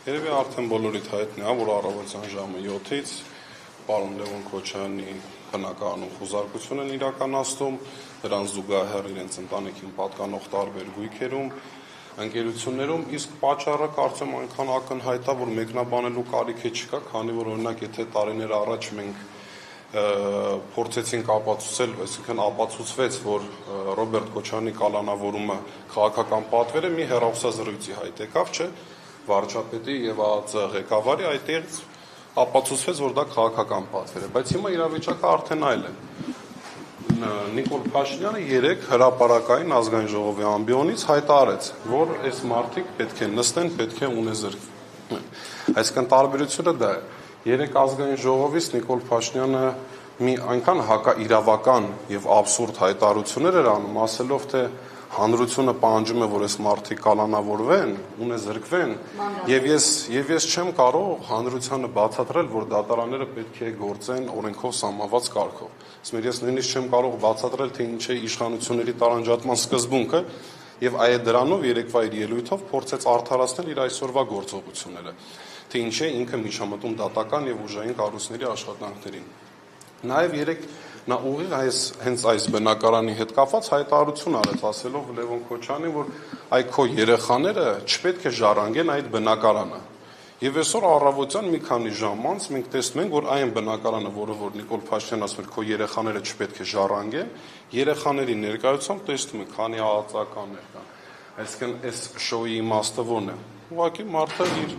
Երևի արդեն բոլորիդ հայտնի է, որ առավոտյան ժամը 7-ից պարոն Լևոն Քոչարյանի բնակարանում խուզարկություն են իրականացնում, դրան զուգահեռ իրենց ընտանիքին պատկանող տարբեր գույքերում, ընկերություններում, իսկ պատճառը կարծեմ այնքան ակնհայտ է, որ մեկնաբանելու կարիք չկա, քանի որ օրինակ եթե տարիներ առաջ մենք փորձեցինք ապացուցել, այսինքն ապացուցվեց, որ Ռոբերտ Քոչարյանի կալանավորումը քաղաքական պատվեր է, մի հեռախոսազրույցի հայտ եկավ, չէ, վարչապետի եւ ԱԱԾ ղեկավարի այդտեղից ապացուցվեց, որ դա քաղաքական պատվեր է, բայց հիմա իրավիճակը արդեն այլ է։ Նիկոլ Փաշինյանը երեկ հրապարակային ազգային ժողովի ամբիոնից հայտարարեց, որ այս մարդիկ պետք է նստեն, պետք է ունեզրկվեն։ Այսինքն տարբերությունը դա է։ Երեկ ազգային ժողովից Նիկոլ Փաշինյանը մի այնքան հակաիրավական եւ աբսուրդ հայտարարություններ էր անում, ասելով թե հանրությունը պահանջում է, որ այս մարդիկ կալանավորվեն, ունեզրկվեն, եւ ես չեմ կարող հանրությանը բացատրել, որ դատարանները պետք է գործեն օրենքով սահմանված կարգով։ Ես նույնիսկ չեմ կարող բացատրել, թե ինչ է իշխանությունների տարանջատման սկզբունքը, եւ այ դրանով երեկվա իր ելույթով փորձեց արդարացնել իր այսօրվա գործողությունները, թե ինչ է ինքը միջամտում դատական եւ ուժային կառույցների աշխատանքներին։ Նաեւ երեք նա ուղիղ հենց այս բնակարանի հետ կապված հայտարարություն արեց, ասելով Լևոն Քոչարյանին, որ այ քո երեխաները չպետք է ժառանգեն այդ բնակարանը։ Եվ այսօր առավոտյան մի քանի ժամ անց մենք տեսնում ենք, որ այն բնակարանը, որ Նիկոլ Փաշինյանն ասում էր, քո երեխաները չպետք է ժառանգեն, երեխաների ներկայությամբ տեսնում ենք, քանի ԱԱԾ-ականներ կան։ Այսինքն այս շոուի իմաստը ո՞րն է։ Ուղղակի մարդը իր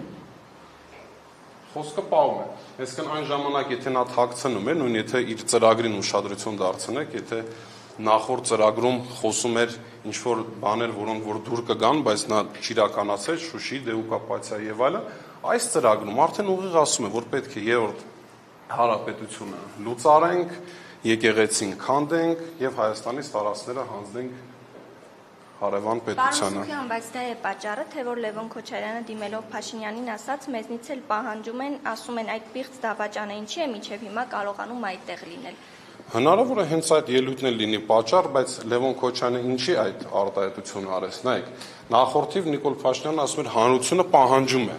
խոսքը պահում է։ Այսինքն այն ժամանակ, եթե նա թաքցնում էր, նույն եթե իր ծրագրին ուշադրություն դարձնեք, եթե նախորդ ծրագրում խոսում էր ինչ-որ բաներ, որոնք որ դուր կգան, բայց նա չիրականացրեց, Շուշի, դեուկապացիա եւ այլն, այս ծրագրում արդեն ուղիղ ասում է, որ պետք է երրորդ հանրապետությունը լուծարենք, եկեղեցին քանդենք եւ Հայաստանից տարածքները հանձնենք հարևան պետությանը։ Պարոն, բայց դա է պատճառը, թե որ Լևոն Քոչարյանը դիմելով Փաշինյանին ասաց, մեզնից էլ պահանջում են, ասում են, այդ պիղծ դավաճանը ինչի է մինչև հիմա կարողանում այդտեղ լինել։ Հնարավոր է հենց այդ ելույթն էլ լինի պատճառ, բայց Լևոն Քոչարյանը ինչի այդ արտահայտությունը արեց, նայեք, նախորդիվ Նիկոլ Փաշինյանն ասում էր հանրությունը պահանջում է։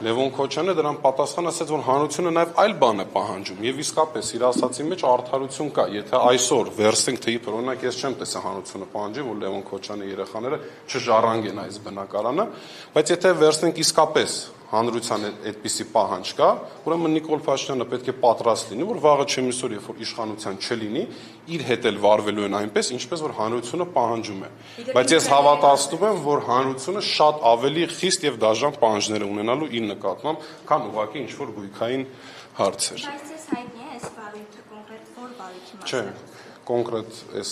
Լևոն Քոչարյանը դրան պատասխան ասաց, որ հանրությունը նաև այլ բան է պահանջում, եւ իսկապես իր ասացի մեջ արդարություն կա, եթե այսօր վերցնենք թե իբր օրինակ ես չեմ տեսա հանրությունը պահանջի, որ Լևոն Քոչարյանի երեխաները չժառանգեն այս բնակարանը, բայց եթե վերցնենք իսկապես հանրության այդպիսի պահանջ կա, ուրեմն Նիկոլ Փաշինյանը պետք է պատրաստ լինի, որ վաղը չեմիսօր, երբ որ իշխանության չլինի, իր հետ էլ վարվելու են այնպես, ինչպես որ հանրությունը պահանջում է։ Բայց ես հավատացնում եմ, որ հանրությունը շատ ավելի խիստ եւ դաժան պահանջներ է ունենալու իր նկատմամբ, քան ուղղակի ինչ-որ գույքային հարցեր։ Բայց ես հայտնի է այս վարույթը կոնկրետ որ վարույթի մասին։ Չէ, կոնկրետ այս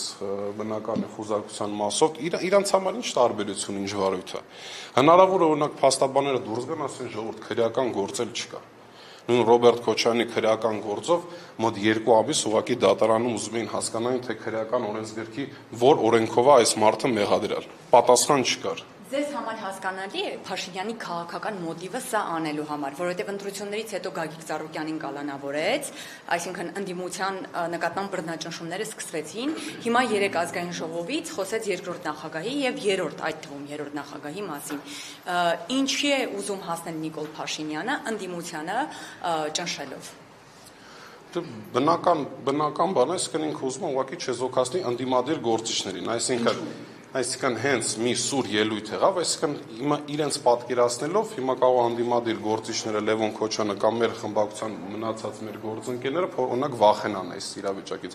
բնակարանի խուզարկության մասով իրանց համար ինչ տարբերություն, ինչ վարույթ է։ Հնարավոր է օրինակ փաստաբանները դուրս գան, ասեն ժողովուրդ քրեական գործել չկա։ Նույն Ռոբերտ Քոչարյանի քրեական գործով մոտ 2 ամիս ուղղակի դատարանում ուզում էին հասկանալ, թե քրեական օրենսգրքի որ օրենքով է այս մարդը մեղադրյալ։ Պատասխան չկար։ Ձեզ համար հասկանալի է Փաշինյանի քաղաքական մոտիվը սա անելու համար, որովհետև ընտրություններից հետո Գագիկ Ծառուկյանին կալանավորեց, այսինքն ընդդիմության նկատմամբ բռնաճնշումները սկսվեցին, հիմա 3 ազգային ժողովից խոսեց երկրորդ նախագահի եւ երրորդ, այդ թվում երրորդ նախագահի մասին։ Ինչի է ուզում հասնել Նիկոլ Փաշինյանը ընդդիմությանը ճնշելով։ Բնական բան է, այսինքն ինքը ուզում է ուղղակի չեզոքացնի ընդդիմադիր գործիչներին, այսինքն հենց մի սուր ելույթ եղավ, այսինքն հիմա իրենց պատկերացնելով, հիմա կարող անդիմադիր գործիչները Լևոն Քոչարյանը կամ մեր խմբակցության մնացած մեր գործընկերները օրինակ վախենան այս իրավիճակից,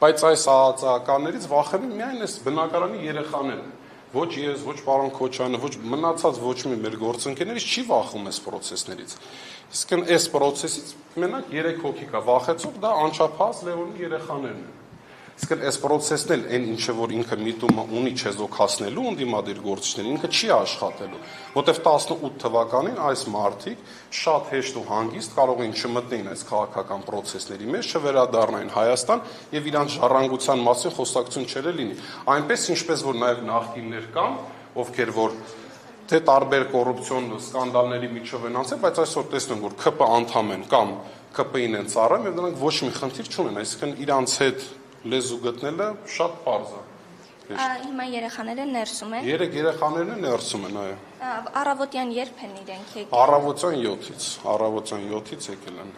բայց այս ԱԱԾ-ականներից վախենում միայն այս բնակարանի երեխաները, ոչ ես, ոչ պարոն Քոչարյանը, ոչ մնացած ոչ մի մեր գործընկերներից չի վախում այս պրոցեսներից, իսկ այս պրոցեսից մենակ 3 հոգի կա վախեցող, դա անչափահաս Լևոնի երեխաներն են։ Իսկ այս պրոցեսն էլ այն ինչը որ ինքը միտումը ունի չեզոքացնելու ընդդիմադիր գործիչներին, ինքը չի աշխատելու, որտեվ 18 թվականին այս մարդիկ շատ հեշտ ու հանգիստ կարող էին չմտնեին այս քաղաքական պրոցեսների մեջ, չվերադառնային Հայաստան եւ իրանց ժառանգության մասին խոսակցություն չլինի։ Այնպես ինչպես որ նաեւ նախկիններ կան, ովքեր որ թե տարբեր կոռուպցիոն սկանդալների միջով են անցել, բայց այսօր տեսնում որ ԿՊ անդամ են կամ ԿՊ-ին են ծառայում եւ նրանք ոչ մի խնդիր չունեն, այսինքն իրանց հետ լեզու գտնելը շատ պարզ է։ Հիմա երեխաները ներսում են։ 3 երեխաներն են ներսում են, այո։ Առավոտյան երբ են իրենք եկել։ Առավոտյան 7-ից եկել են։